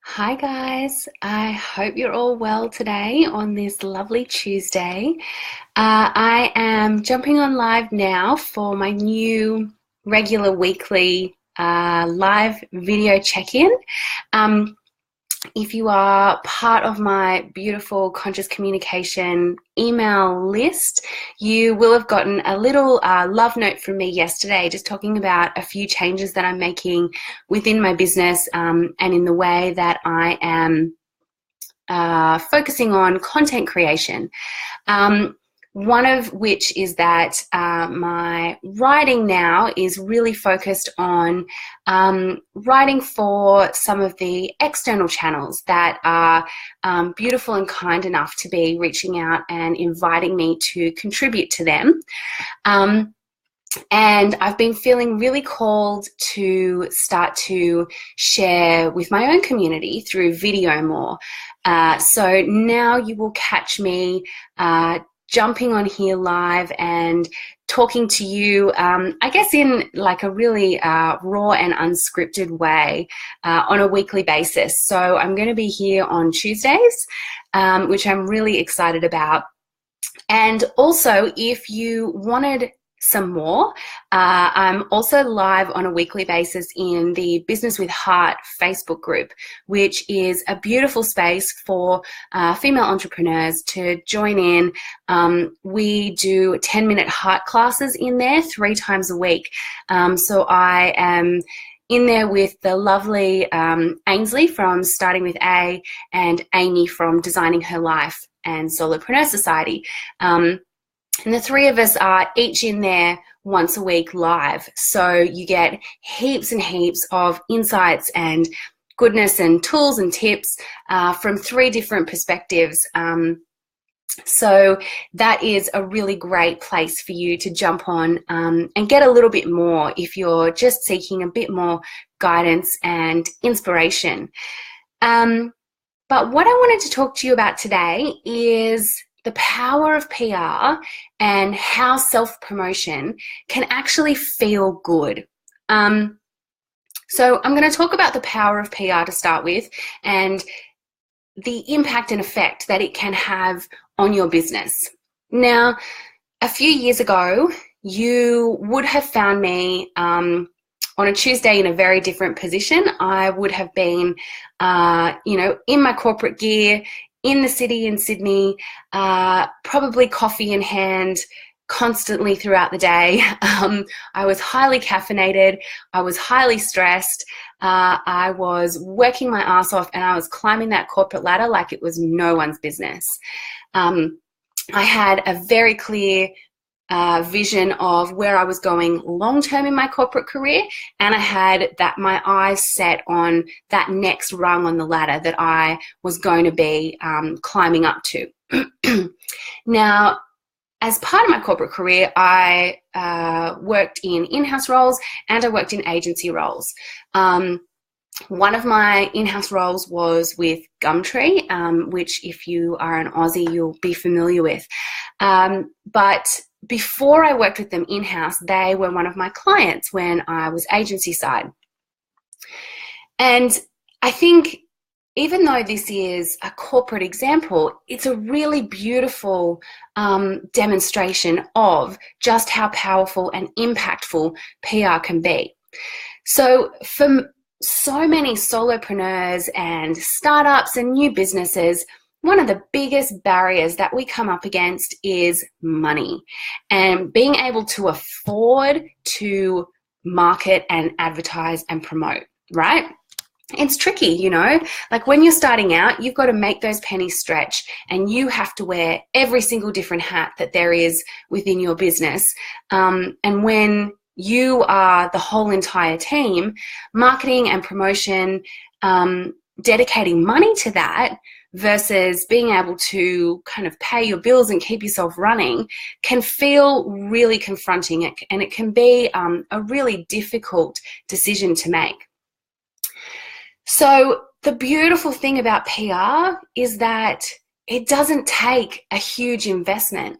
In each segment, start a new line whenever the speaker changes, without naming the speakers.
Hi guys, I hope you're all well today on this lovely Tuesday. I am jumping on live now for my new regular weekly live video check-in. Um, if you are part of my beautiful conscious communication email list, you will have gotten a little love note from me yesterday, just talking about a few changes that I'm making within my business and in the way that I am focusing on content creation. One of which is that my writing now is really focused on writing for some of the external channels that are beautiful and kind enough to be reaching out and inviting me to contribute to them. And I've been feeling really called to start to share with my own community through video more. So now you will catch me jumping on here live and talking to you, I guess in like a really raw and unscripted way on a weekly basis. So I'm going to be here on Tuesdays, which I'm really excited about. And also, if you wanted some more, I'm also live on a weekly basis in the Business with Heart Facebook group, which is a beautiful space for female entrepreneurs to join in. We do 10-minute heart classes in there 3 times a week. So I am in there with the lovely Ainsley from Starting with A and Amy from Designing Her Life and Solopreneur Society. And the 3 of us are each in there once a week live. So you get heaps and heaps of insights and goodness and tools and tips from 3 different perspectives. So that is a really great place for you to jump on and get a little bit more if you're just seeking a bit more guidance and inspiration. But what I wanted to talk to you about today is the power of PR and how self-promotion can actually feel good. So I'm going to talk about the power of PR to start with and the impact and effect that it can have on your business. Now, a few years ago, you would have found me on a Tuesday in a very different position. I would have been, in my corporate gear, in the city in Sydney, probably coffee in hand constantly throughout the day. I was highly caffeinated. I was highly stressed. I was working my ass off and I was climbing that corporate ladder like it was no one's business. I had a very clear vision of where I was going long-term in my corporate career, and I had my eyes set on that next rung on the ladder that I was going to be climbing up to. Now, as part of my corporate career, I worked in in-house roles and I worked in agency roles. One of my in-house roles was with Gumtree, which if you are an Aussie, you'll be familiar with. But before I worked with them in-house, they were one of my clients when I was agency side. And I think even though this is a corporate example, it's a really beautiful demonstration of just how powerful and impactful PR can be. So for so many solopreneurs and startups and new businesses, one of the biggest barriers that we come up against is money and being able to afford to market and advertise and promote, right? It's tricky, like when you're starting out, you've got to make those pennies stretch and you have to wear every single different hat that there is within your business. And when you are the whole entire team, marketing and promotion, dedicating money to that versus being able to kind of pay your bills and keep yourself running can feel really confronting, and it can be a really difficult decision to make. So the beautiful thing about PR is that it doesn't take a huge investment.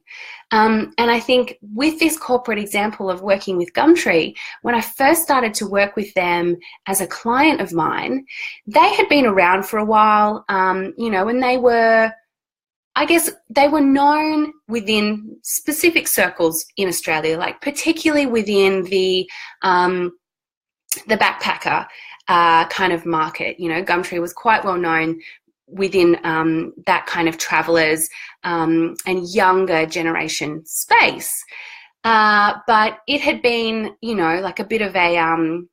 And I think with this corporate example of working with Gumtree, when I first started to work with them as a client of mine, they had been around for a while, you know, and they were, I guess, they were known within specific circles in Australia, like particularly within the backpacker kind of market. You know, Gumtree was quite well known within that kind of travellers and younger generation space. But it had been, you know, like a bit of a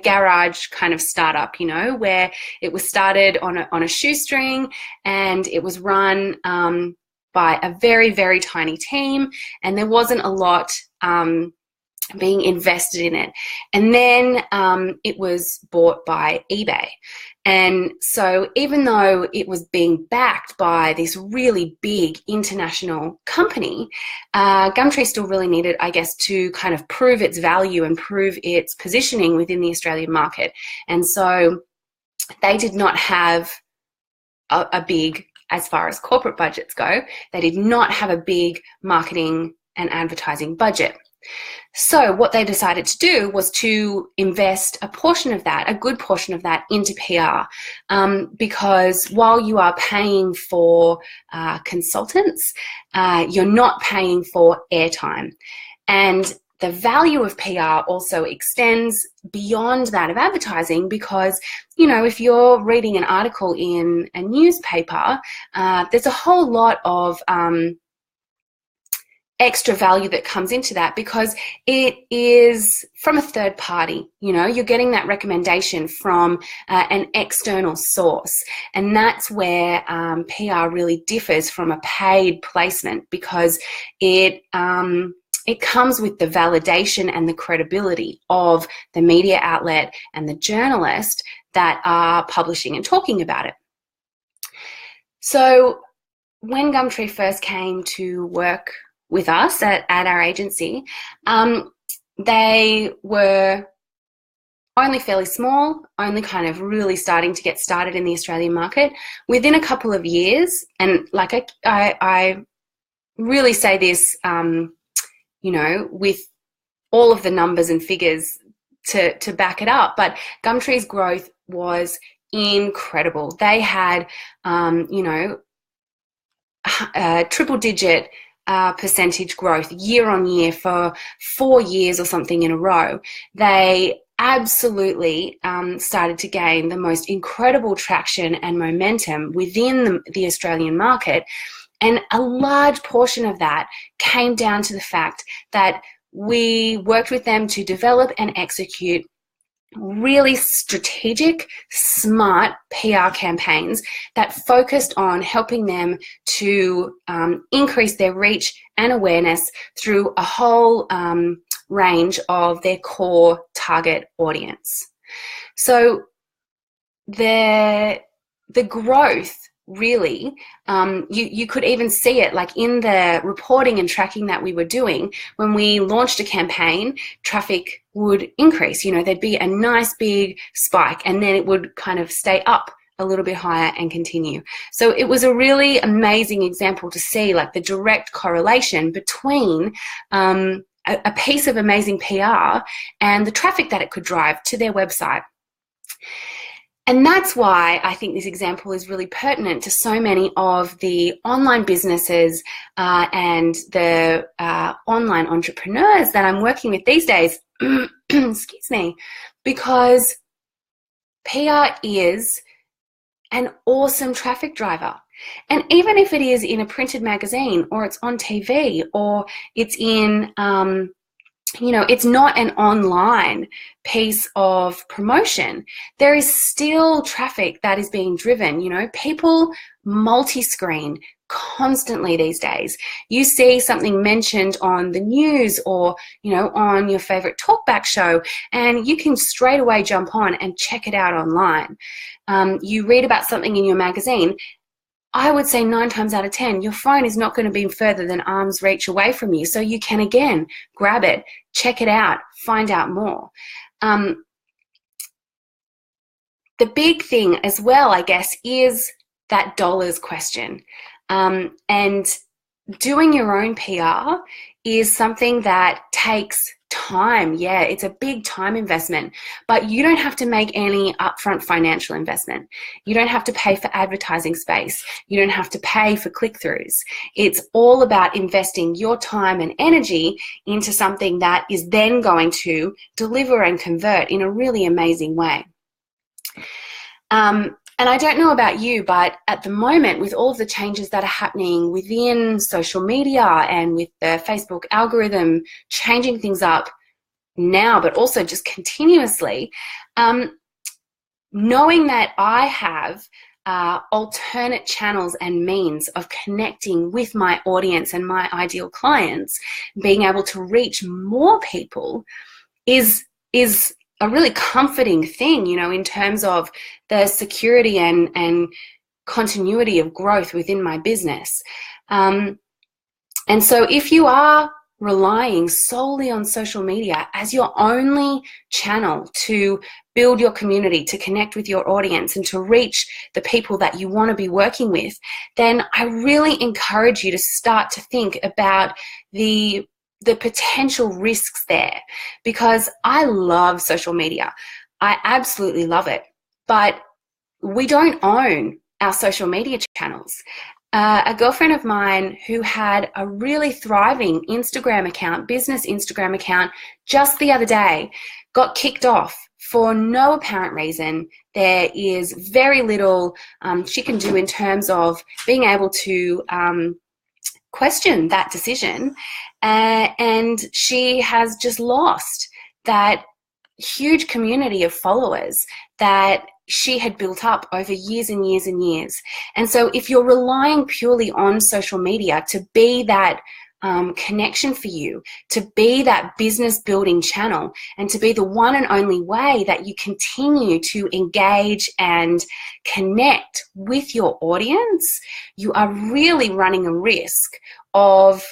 garage kind of startup, you know, where it was started on a shoestring, and it was run by a very, very tiny team, and there wasn't a lot being invested in it. And then it was bought by eBay. And so even though it was being backed by this really big international company, Gumtree still really needed, I guess, to kind of prove its value and prove its positioning within the Australian market. And so they did not have a big, as far as corporate budgets go, they did not have a big marketing and advertising budget. So what they decided to do was to invest a portion of that, a good portion of that, into PR, because while you are paying for consultants, you're not paying for airtime. And the value of PR also extends beyond that of advertising, because, you know, if you're reading an article in a newspaper, there's a whole lot of extra value that comes into that, because it is from a third party. You know, you're getting that recommendation from an external source, and that's where PR really differs from a paid placement, because it comes with the validation and the credibility of the media outlet and the journalist that are publishing and talking about it. So when Gumtree first came to work with us at our agency, they were only fairly small, only kind of really starting to get started in the Australian market. Within a couple of years, and like I really say this, you know, with all of the numbers and figures to back it up, but Gumtree's growth was incredible. They had, you know, triple-digit percentage growth year on year for 4 years or something in a row. They absolutely started to gain the most incredible traction and momentum within the Australian market. And a large portion of that came down to the fact that we worked with them to develop and execute really strategic, smart PR campaigns that focused on helping them to increase their reach and awareness through a whole range of their core target audience. So the growth, really, you could even see it like in the reporting and tracking that we were doing. When we launched a campaign, traffic would increase. You know, there'd be a nice big spike, and then it would kind of stay up a little bit higher and continue. So it was a really amazing example to see, like, the direct correlation between a piece of amazing PR and the traffic that it could drive to their website. And that's why I think this example is really pertinent to so many of the online businesses and the online entrepreneurs that I'm working with these days. Excuse me. Because PR is an awesome traffic driver. And even if it is in a printed magazine, or it's on TV, or it's in you know, it's not an online piece of promotion, there is still traffic that is being driven. You know, people multi-screen constantly these days. You see something mentioned on the news, or, you know, on your favorite talkback show, and you can straight away jump on and check it out online. You read about something in your magazine. I would say 9 times out of 10, your phone is not going to be further than arm's reach away from you. So you can, again, grab it, check it out, find out more. The big thing as well, I guess, is that dollars question. And doing your own PR is something that takes time. Yeah, it's a big time investment, but you don't have to make any upfront financial investment. You don't have to pay for advertising space. You don't have to pay for click-throughs. It's all about investing your time and energy into something that is then going to deliver and convert in a really amazing way. And I don't know about you, but at the moment, with all of the changes that are happening within social media and with the Facebook algorithm changing things up now, but also just continuously, knowing that I have alternate channels and means of connecting with my audience and my ideal clients, being able to reach more people is a really comforting thing, you know, in terms of the security and continuity of growth within my business. And so if you are relying solely on social media as your only channel to build your community, to connect with your audience, and to reach the people that you want to be working with, then I really encourage you to start to think about the potential risks there, because I love social media. I absolutely love it, but we don't own our social media channels. A girlfriend of mine who had a really thriving Instagram account, business Instagram account, just the other day got kicked off for no apparent reason. There is very little she can do in terms of being able to question that decision, and she has just lost that huge community of followers that she had built up over years and years and years. And so if you're relying purely on social media to be that connection for you, to be that business building channel, and to be the one and only way that you continue to engage and connect with your audience, you are really running a risk of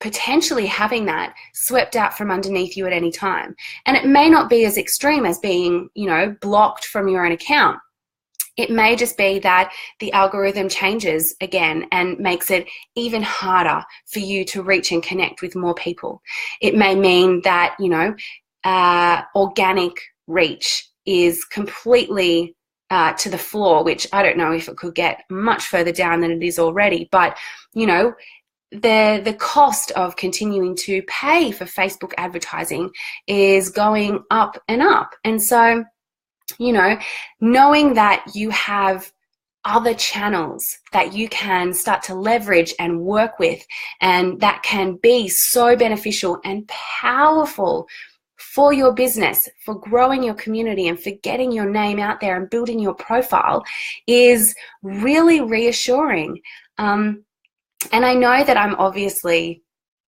potentially having that swept out from underneath you at any time. And it may not be as extreme as being, you know, blocked from your own account. It may just be that the algorithm changes again and makes it even harder for you to reach and connect with more people. It may mean that, you know, organic reach is completely to the floor, which I don't know if it could get much further down than it is already. But, you know, the cost of continuing to pay for Facebook advertising is going up and up. And so, you know, knowing that you have other channels that you can start to leverage and work with, and that can be so beneficial and powerful for your business, for growing your community and for getting your name out there and building your profile, is really reassuring. And I know that I'm obviously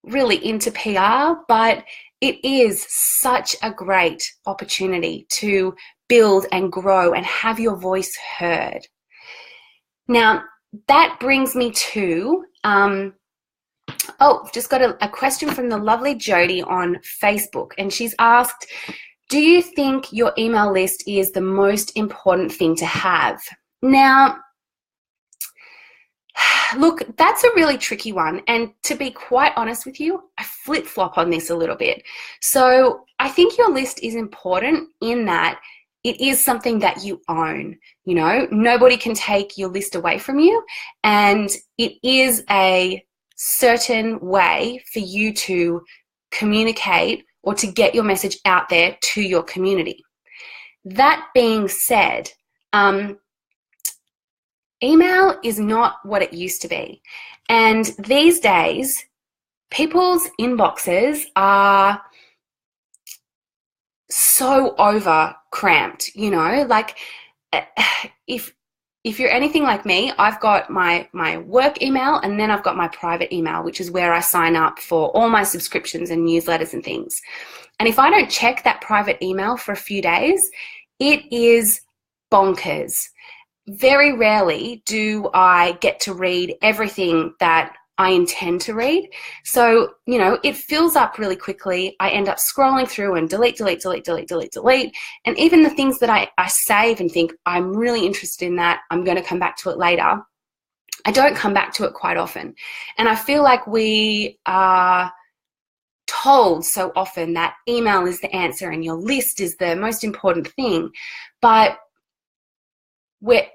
really into PR, but it is such a great opportunity to build and grow and have your voice heard. Now, that brings me to, just got a question from the lovely Jody on Facebook, and she's asked, do you think your email list is the most important thing to have? Now, look, that's a really tricky one, and to be quite honest with you, I flip-flop on this a little bit. So I think your list is important in that it is something that you own. You know, nobody can take your list away from you, and it is a certain way for you to communicate or to get your message out there to your community. That being said, email is not what it used to be. And these days, people's inboxes are so over cramped, you know, like if you're anything like me, I've got my work email, and then I've got my private email, which is where I sign up for all my subscriptions and newsletters and things. And if I don't check that private email for a few days, it is bonkers. Very rarely do I get to read everything that I intend to read. So, you know, it fills up really quickly. I end up scrolling through and delete. And even the things that I save and think, I'm really interested in that, I'm going to come back to it later, I don't come back to it quite often. And I feel like we are told so often that email is the answer and your list is the most important thing. But we're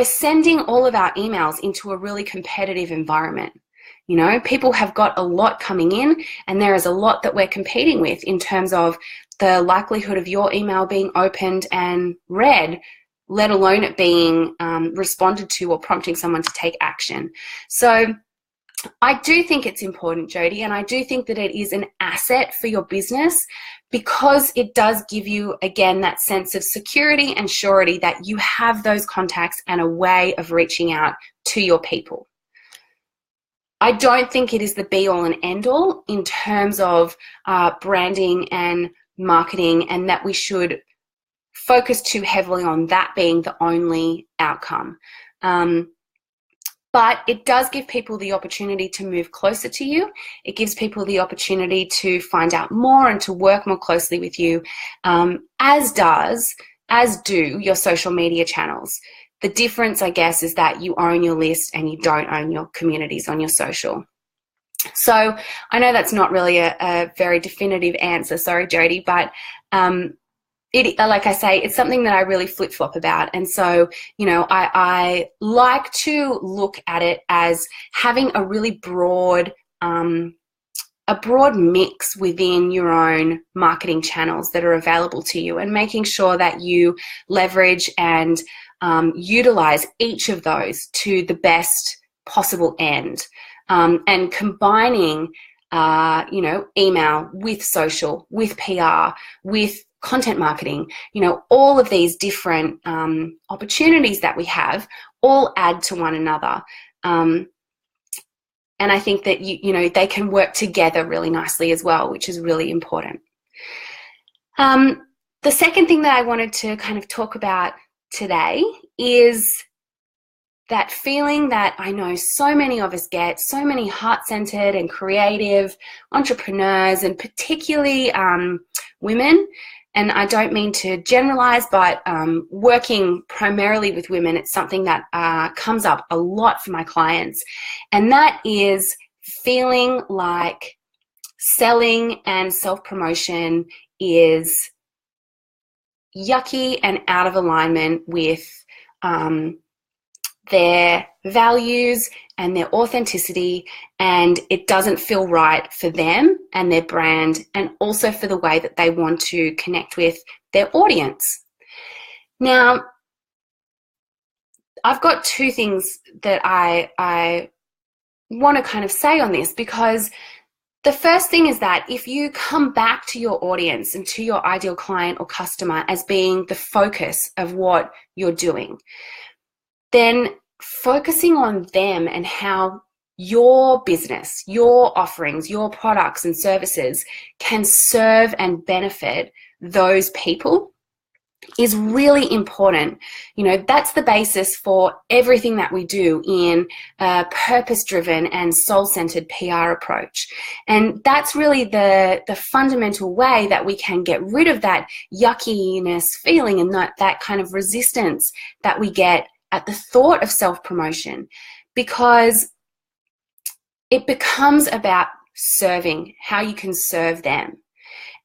sending all of our emails into a really competitive environment. You know, people have got a lot coming in, and there is a lot that we're competing with in terms of the likelihood of your email being opened and read, let alone it being responded to or prompting someone to take action. So I do think it's important, Jody, and I do think that it is an asset for your business because it does give you, again, that sense of security and surety that you have those contacts and a way of reaching out to your people. I don't think it is the be-all and end-all in terms of branding and marketing, and that we should focus too heavily on that being the only outcome. But it does give people the opportunity to move closer to you. It gives people the opportunity to find out more and to work more closely with you, as do your social media channels. The difference, I guess, is that you own your list and you don't own your communities on your social. So I know that's not really a very definitive answer, sorry, Jody, but like I say, it's something that I really flip-flop about. And so, you know, I like to look at it as having a really broad mix within your own marketing channels that are available to you, and making sure that you leverage and utilize each of those to the best possible end, and combining, you know, email with social, with PR, with content marketing, you know, all of these different opportunities that we have all add to one another. And I think that, you know, they can work together really nicely as well, which is really important. The second thing that I wanted to kind of talk about today is that feeling that I know so many of us get, so many heart-centered and creative entrepreneurs, and particularly women. And I don't mean to generalize, but working primarily with women, it's something that comes up a lot for my clients. And that is feeling like selling and self-promotion is yucky and out of alignment with their values and their authenticity, and it doesn't feel right for them and their brand, and also for the way that they want to connect with their audience. Now, I've got two things that I want to kind of say on this, because the first thing is that if you come back to your audience and to your ideal client or customer as being the focus of what you're doing, then focusing on them and how your business, your offerings, your products and services can serve and benefit those people is really important. You know, that's the basis for everything that we do in a purpose-driven and soul-centered PR approach. And that's really the fundamental way that we can get rid of that yuckiness feeling and that kind of resistance that we get at the thought of self-promotion, because it becomes about serving, how you can serve them,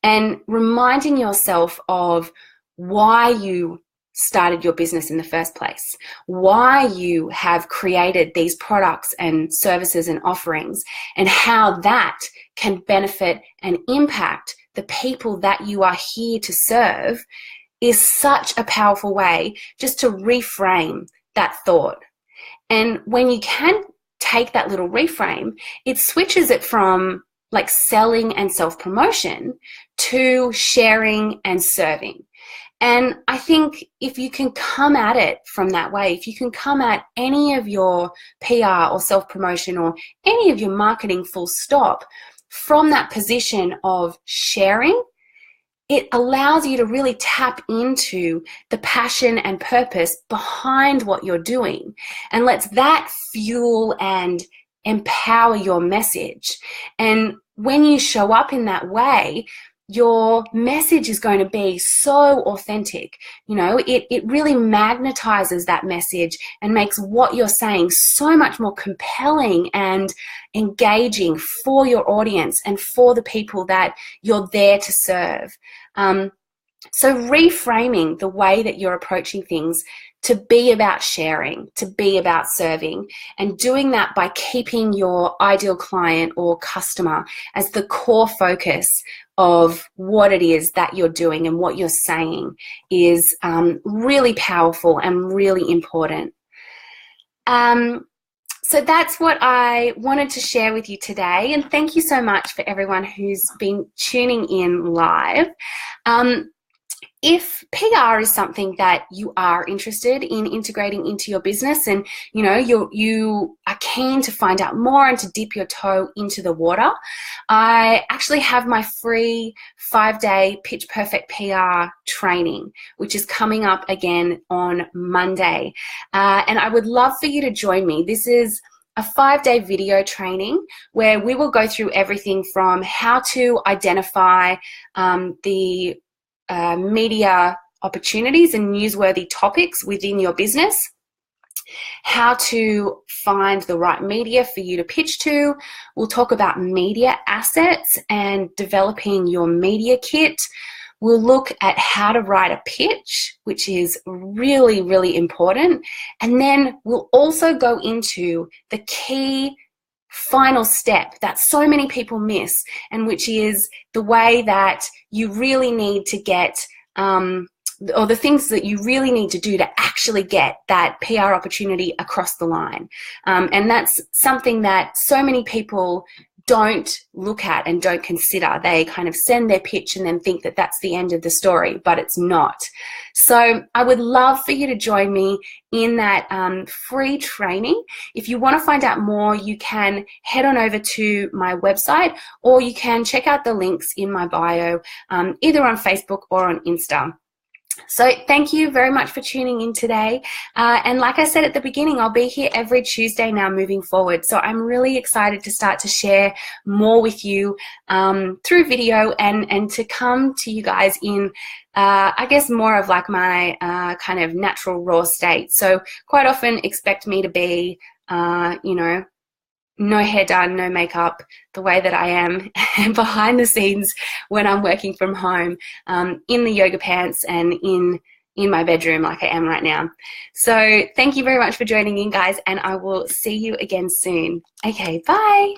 and reminding yourself of why you started your business in the first place, why you have created these products and services and offerings, and how that can benefit and impact the people that you are here to serve, is such a powerful way just to reframe that thought. And when you can take that little reframe, it switches it from like selling and self-promotion to sharing and serving. And I think if you can come at it from that way, if you can come at any of your PR or self-promotion or any of your marketing full stop from that position of sharing, it allows you to really tap into the passion and purpose behind what you're doing, and lets that fuel and empower your message. And when you show up in that way, your message is going to be so authentic. You know, it really magnetizes that message and makes what you're saying so much more compelling and engaging for your audience and for the people that you're there to serve. So reframing the way that you're approaching things to be about sharing, to be about serving, and doing that by keeping your ideal client or customer as the core focus of what it is that you're doing and what you're saying is really powerful and really important. So that's what I wanted to share with you today, and thank you so much for everyone who's been tuning in live. If PR is something that you are interested in integrating into your business, and you know you are keen to find out more and to dip your toe into the water, I actually have my free 5-day Pitch Perfect PR training, which is coming up again on Monday, and I would love for you to join me. This is a 5-day video training where we will go through everything from how to identify the media opportunities and newsworthy topics within your business, how to find the right media for you to pitch to. We'll talk about media assets and developing your media kit. We'll look at how to write a pitch, which is really, really important. And then we'll also go into the key final step that so many people miss, and which is the way that you really need to get or the things that you really need to do to actually get that PR opportunity across the line. And that's something that so many people don't look at and don't consider. They kind of send their pitch and then think that that's the end of the story, but it's not. So I would love for you to join me in that free training. If you want to find out more, you can head on over to my website, or you can check out the links in my bio, either on Facebook or on Insta. So thank you very much for tuning in today. And like I said at the beginning, I'll be here every Tuesday now moving forward. So I'm really excited to start to share more with you through video and to come to you guys in, I guess, more of like my kind of natural raw state. So quite often expect me to be, you know, no hair done, no makeup, the way that I am behind the scenes when I'm working from home, in the yoga pants and in my bedroom like I am right now. So thank you very much for joining in, guys, and I will see you again soon. Okay, bye.